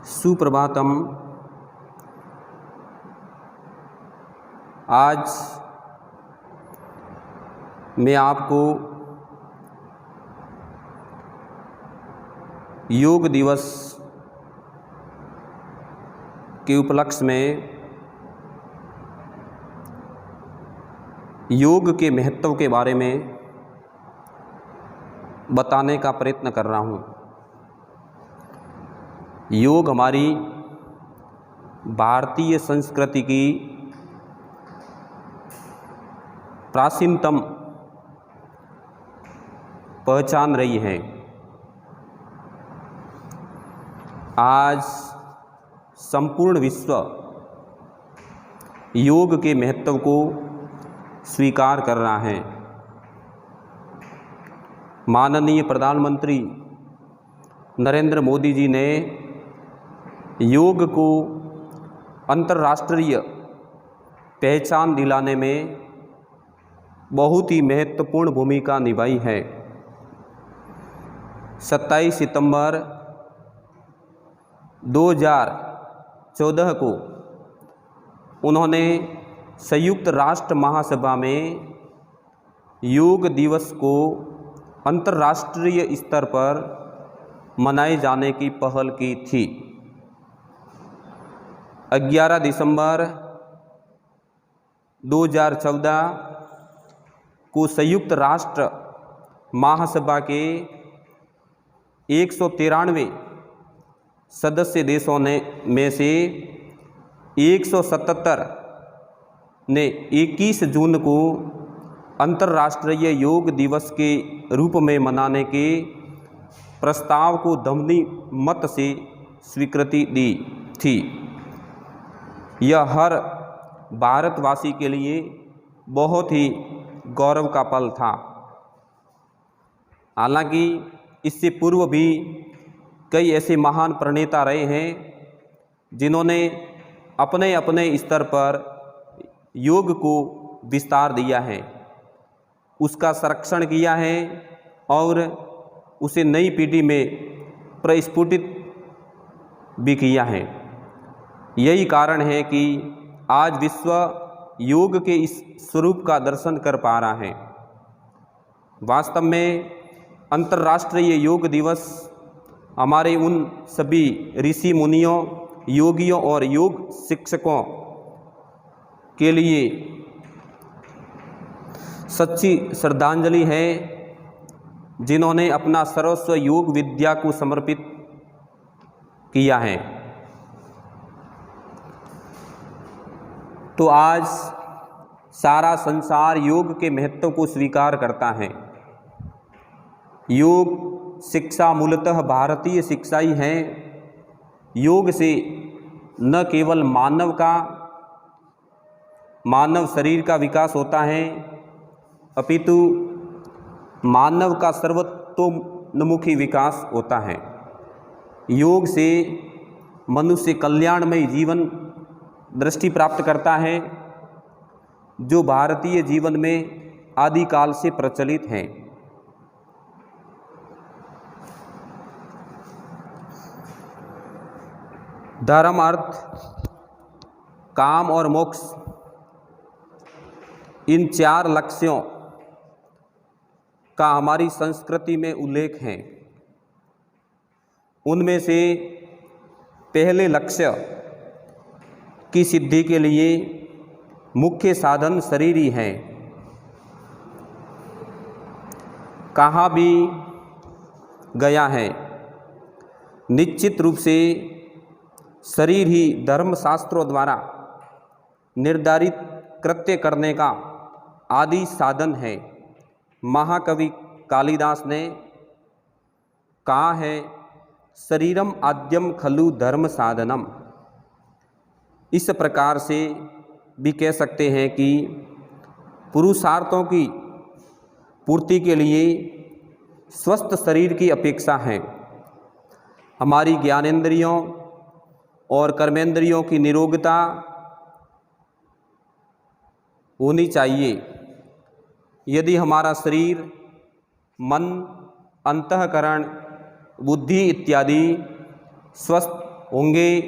सुप्रभातम। आज मैं आपको योग दिवस के उपलक्ष्य में योग के महत्व के बारे में बताने का प्रयत्न कर रहा हूँ। योग हमारी भारतीय संस्कृति की प्राचीनतम पहचान रही है। आज संपूर्ण विश्व योग के महत्व को स्वीकार कर रहा है। माननीय प्रधानमंत्री नरेंद्र मोदी जी ने योग को अंतर्राष्ट्रीय पहचान दिलाने में बहुत ही महत्वपूर्ण भूमिका निभाई है। 27 सितंबर 2014 को उन्होंने संयुक्त राष्ट्र महासभा में योग दिवस को अंतर्राष्ट्रीय स्तर पर मनाए जाने की पहल की थी। 11 दिसंबर 2014 को संयुक्त राष्ट्र महासभा के 193 सदस्य देशों में से 177 ने 21 जून को अंतर्राष्ट्रीय योग दिवस के रूप में मनाने के प्रस्ताव को ध्वनिमत से स्वीकृति दी थी। यह हर भारतवासी के लिए बहुत ही गौरव का पल था। हालांकि इससे पूर्व भी कई ऐसे महान प्रणेता रहे हैं जिन्होंने अपने अपने स्तर पर योग को विस्तार दिया है, उसका संरक्षण किया है और उसे नई पीढ़ी में प्रस्फुटित भी किया है। यही कारण है कि आज विश्व योग के इस स्वरूप का दर्शन कर पा रहा है। वास्तव में अंतर्राष्ट्रीय योग दिवस हमारे उन सभी ऋषि मुनियों, योगियों और योग शिक्षकों के लिए सच्ची श्रद्धांजलि है जिन्होंने अपना सर्वस्व योग विद्या को समर्पित किया है। तो आज सारा संसार योग के महत्व को स्वीकार करता है। योग शिक्षा मूलतः भारतीय शिक्षा ही है। योग से न केवल मानव शरीर का विकास होता है, अपितु मानव का सर्वतोन्मुखी विकास होता है। योग से मनुष्य कल्याणमय जीवन दृष्टि प्राप्त करता है, जो भारतीय जीवन में आदिकाल से प्रचलित है। धर्म, अर्थ, काम और मोक्ष, इन 4 लक्ष्यों का हमारी संस्कृति में उल्लेख है। उनमें से पहले लक्ष्य की सिद्धि के लिए मुख्य साधन शरीर ही है। कहा भी गया है, निश्चित रूप से शरीर ही धर्मशास्त्रों द्वारा निर्धारित कृत्य करने का आदि साधन है। महाकवि कालिदास ने कहा है, शरीरम आद्यम खलु धर्म साधनम। इस प्रकार से भी कह सकते हैं कि पुरुषार्थों की पूर्ति के लिए स्वस्थ शरीर की अपेक्षा है। हमारी ज्ञानेंद्रियों और कर्मेंद्रियों की निरोगता होनी चाहिए। यदि हमारा शरीर, मन, अंतःकरण, बुद्धि इत्यादि स्वस्थ होंगे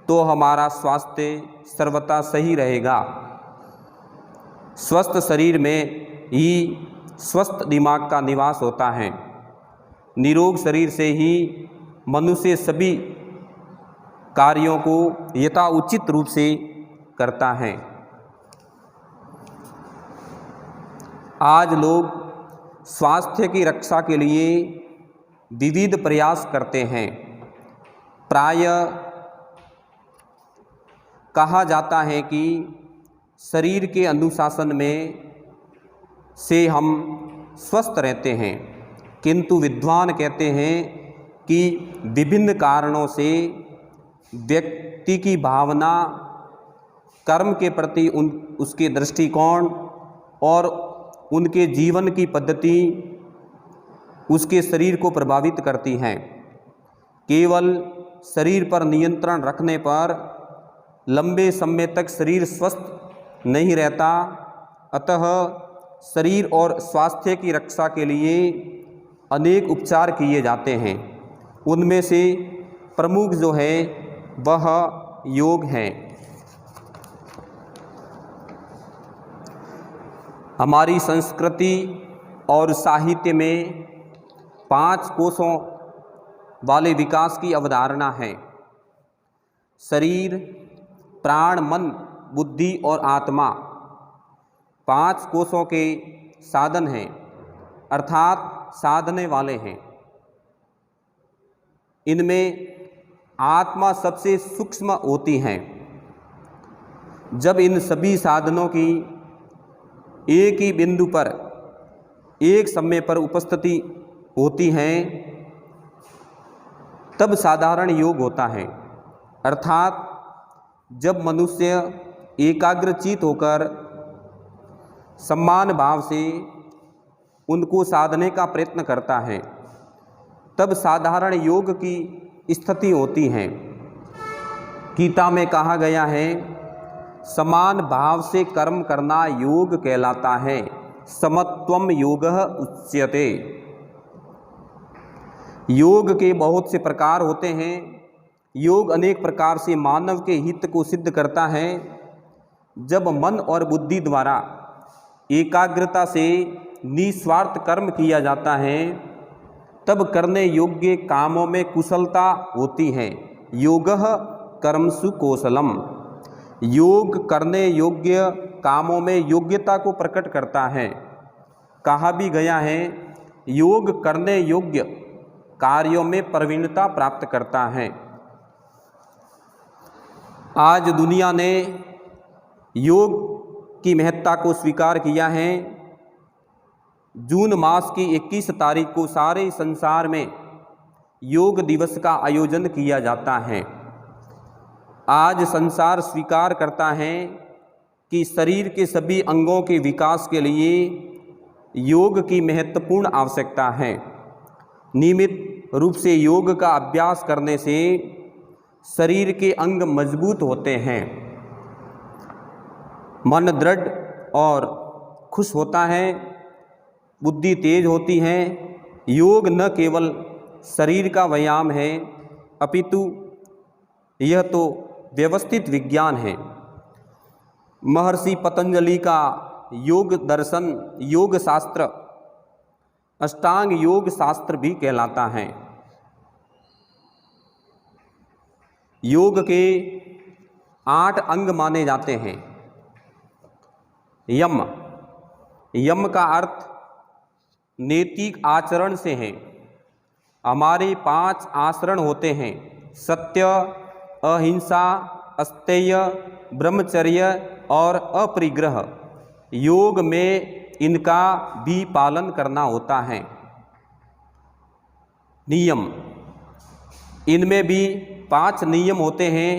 तो हमारा स्वास्थ्य सर्वथा सही रहेगा। स्वस्थ शरीर में ही स्वस्थ दिमाग का निवास होता है। निरोग शरीर से ही मनुष्य सभी कार्यों को यथाउचित रूप से करता है। आज लोग स्वास्थ्य की रक्षा के लिए विविध प्रयास करते हैं। प्रायः कहा जाता है कि शरीर के अनुशासन में से हम स्वस्थ रहते हैं, किंतु विद्वान कहते हैं कि विभिन्न कारणों से व्यक्ति की भावना, कर्म के प्रति उसके दृष्टिकोण और उनके जीवन की पद्धति उसके शरीर को प्रभावित करती हैं। केवल शरीर पर नियंत्रण रखने पर लंबे समय तक शरीर स्वस्थ नहीं रहता। अतः शरीर और स्वास्थ्य की रक्षा के लिए अनेक उपचार किए जाते हैं। उनमें से प्रमुख जो है वह योग है। हमारी संस्कृति और साहित्य में 5 कोषों वाले विकास की अवधारणा है। शरीर, प्राण, मन, बुद्धि और आत्मा 5 कोषों के साधन हैं, अर्थात साधने वाले हैं। इनमें आत्मा सबसे सूक्ष्म होती है। जब इन सभी साधनों की एक ही बिंदु पर एक समय पर उपस्थिति होती है तब साधारण योग होता है। अर्थात जब मनुष्य एकाग्रचित होकर सम्मान भाव से उनको साधने का प्रयत्न करता है तब साधारण योग की स्थिति होती है। गीता में कहा गया है, समान भाव से कर्म करना योग कहलाता है, समत्वम योगः उच्यते। योग के बहुत से प्रकार होते हैं। योग अनेक प्रकार से मानव के हित को सिद्ध करता है। जब मन और बुद्धि द्वारा एकाग्रता से निस्वार्थ कर्म किया जाता है तब करने योग्य कामों में कुशलता होती है। योगः कर्मसु कौशलम। योग करने योग्य कामों में योग्यता को प्रकट करता है। कहा भी गया है, योग करने योग्य कार्यों में प्रवीणता प्राप्त करता है। आज दुनिया ने योग की महत्ता को स्वीकार किया है। जून मास की 21 तारीख को सारे संसार में योग दिवस का आयोजन किया जाता है। आज संसार स्वीकार करता है कि शरीर के सभी अंगों के विकास के लिए योग की महत्वपूर्ण आवश्यकता है। नियमित रूप से योग का अभ्यास करने से शरीर के अंग मजबूत होते हैं, मन दृढ़ और खुश होता है, बुद्धि तेज होती है। योग न केवल शरीर का व्यायाम है अपितु यह तो व्यवस्थित विज्ञान है। महर्षि पतंजलि का योग दर्शन, योग शास्त्र अष्टांग योग शास्त्र भी कहलाता है। योग के 8 अंग माने जाते हैं। यम, यम का अर्थ नैतिक आचरण से है। हमारे 5 आचरण होते हैं, सत्य, अहिंसा, अस्तेय, ब्रह्मचर्य और अपरिग्रह। योग में इनका भी पालन करना होता है। नियम, इनमें भी 5 नियम होते हैं।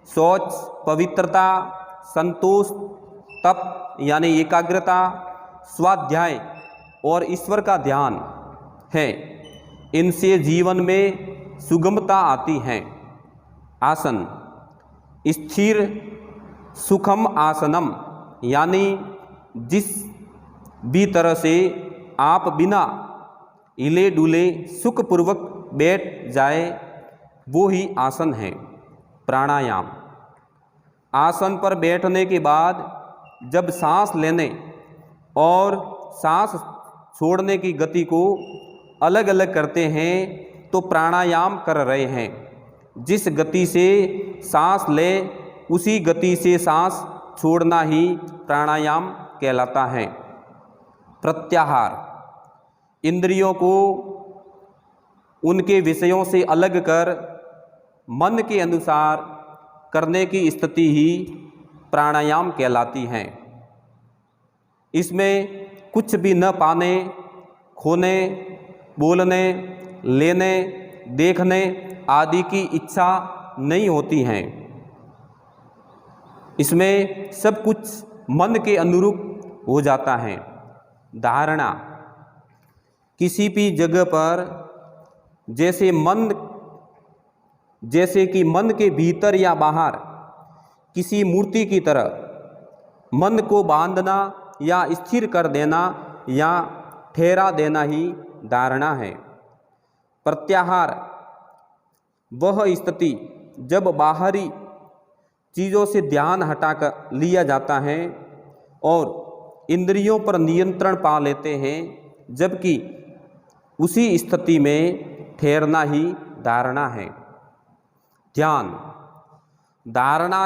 शौच, पवित्रता, संतोष, तप यानी एकाग्रता, स्वाध्याय और ईश्वर का ध्यान है। इनसे जीवन में सुगमता आती है। आसन, स्थिर सुखम आसनम यानी जिस भी तरह से आप बिना हिले डुले सुखपूर्वक बैठ जाए वो ही आसन है, प्राणायाम। आसन पर बैठने के बाद जब सांस लेने और सांस छोड़ने की गति को अलग अलग करते हैं तो प्राणायाम कर रहे हैं। जिस गति से सांस ले उसी गति से सांस छोड़ना ही प्राणायाम कहलाता है। प्रत्याहार, इंद्रियों को उनके विषयों से अलग कर मन के अनुसार करने की स्थिति ही प्राणायाम कहलाती है। इसमें कुछ भी न पाने, खोने, बोलने, लेने, देखने आदि की इच्छा नहीं होती है। इसमें सब कुछ मन के अनुरूप हो जाता है। धारणा, किसी भी जगह पर जैसे कि मन के भीतर या बाहर किसी मूर्ति की तरह मन को बांधना या स्थिर कर देना या ठहरा देना ही धारणा है। प्रत्याहार, वह स्थिति जब बाहरी चीज़ों से ध्यान हटाकर लिया जाता है और इंद्रियों पर नियंत्रण पा लेते हैं, जबकि उसी स्थिति में ठहरना ही धारणा है। ध्यान, धारणा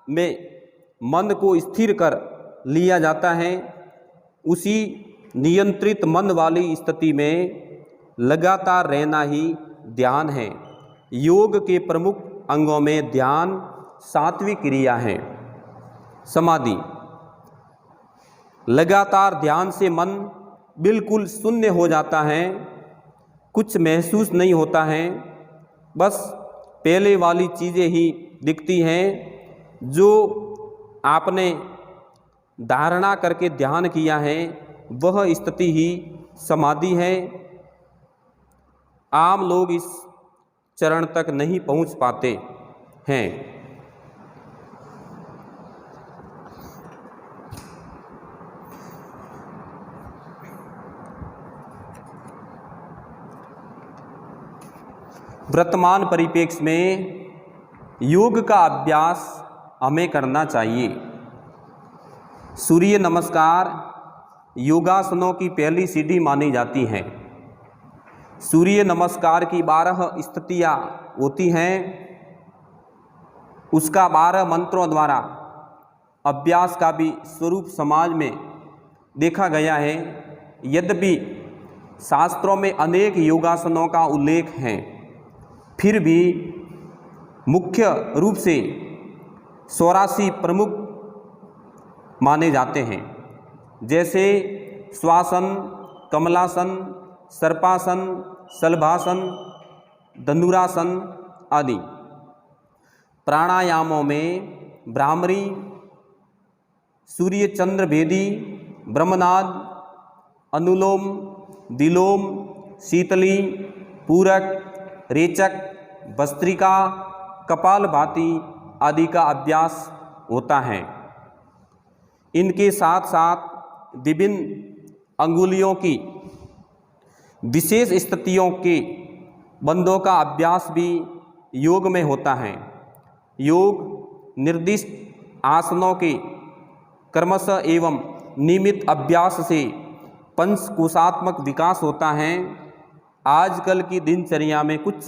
में मन को स्थिर कर लिया जाता है। उसी नियंत्रित मन वाली स्थिति में लगातार रहना ही ध्यान है। योग के प्रमुख अंगों में ध्यान सात्विक क्रिया है। समाधि, लगातार ध्यान से मन बिल्कुल शून्य हो जाता है, कुछ महसूस नहीं होता है, बस पहले वाली चीज़ें ही दिखती हैं। जो आपने धारणा करके ध्यान किया है वह स्थिति ही समाधि है। आम लोग इस चरण तक नहीं पहुंच पाते हैं। वर्तमान परिप्रेक्ष्य में योग का अभ्यास हमें करना चाहिए। सूर्य नमस्कार योगासनों की पहली सीढ़ी मानी जाती है। सूर्य नमस्कार की 12 स्थितियाँ होती हैं। उसका 12 मंत्रों द्वारा अभ्यास का भी स्वरूप समाज में देखा गया है। यद्यपि शास्त्रों में अनेक योगासनों का उल्लेख है, फिर भी मुख्य रूप से 84 प्रमुख माने जाते हैं, जैसे श्वासन, कमलासन, सर्पासन, शलभासन, धनुरासन आदि। प्राणायामों में भ्रामरी, सूर्य चंद्र भेदी, ब्रह्मनाद, अनुलोम विलोम, शीतली, पूरक, रेचक, भस्त्रिका, कपालभाति आदि का अभ्यास होता है। इनके साथ साथ विभिन्न अंगुलियों की विशेष स्थितियों के बंधों का अभ्यास भी योग में होता है। योग निर्दिष्ट आसनों के क्रमशः एवं नियमित अभ्यास से पंचकोशात्मक विकास होता है। आजकल की दिनचर्या में कुछ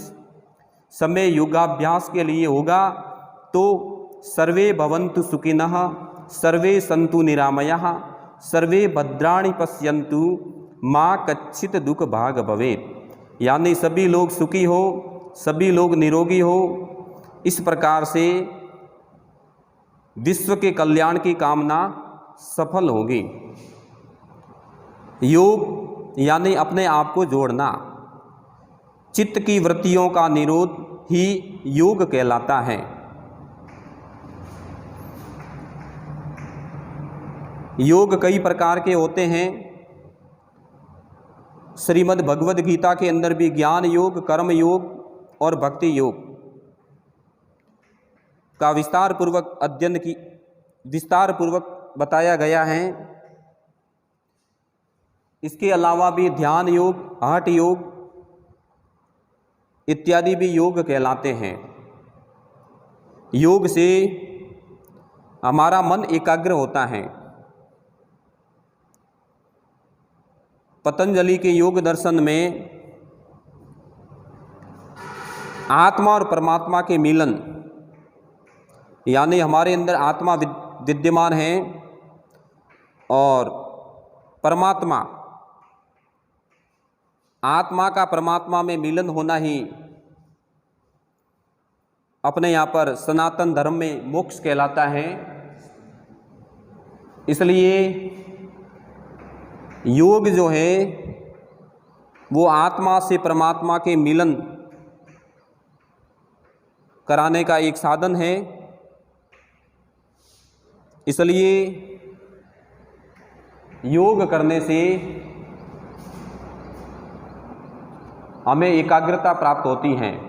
समय योगाभ्यास के लिए होगा तो सर्वे भवन्तु सुखिनः, सर्वे सन्तु निरामयाः, सर्वे भद्राणि पश्यन्तु, माँ कच्चित दुख भाग भवेत्। यानी सभी लोग सुखी हो, सभी लोग निरोगी हो। इस प्रकार से विश्व के कल्याण की कामना सफल होगी। योग यानी अपने आप को जोड़ना, चित्त की वृत्तियों का निरोध ही योग कहलाता है। योग कई प्रकार के होते हैं। श्रीमद् भगवद गीता के अंदर भी ज्ञान योग, कर्म योग और भक्ति योग का विस्तार पूर्वक बताया गया है। इसके अलावा भी ध्यान योग, हठ योग, इत्यादि भी योग कहलाते हैं। योग से हमारा मन एकाग्र होता है। पतंजलि के योग दर्शन में आत्मा और परमात्मा के मिलन, यानी हमारे अंदर आत्मा विद्यमान है और परमात्मा, आत्मा का परमात्मा में मिलन होना ही अपने यहाँ पर सनातन धर्म में मोक्ष कहलाता है। इसलिए योग जो है वो आत्मा से परमात्मा के मिलन कराने का एक साधन है। इसलिए योग करने से हमें एकाग्रता प्राप्त होती है।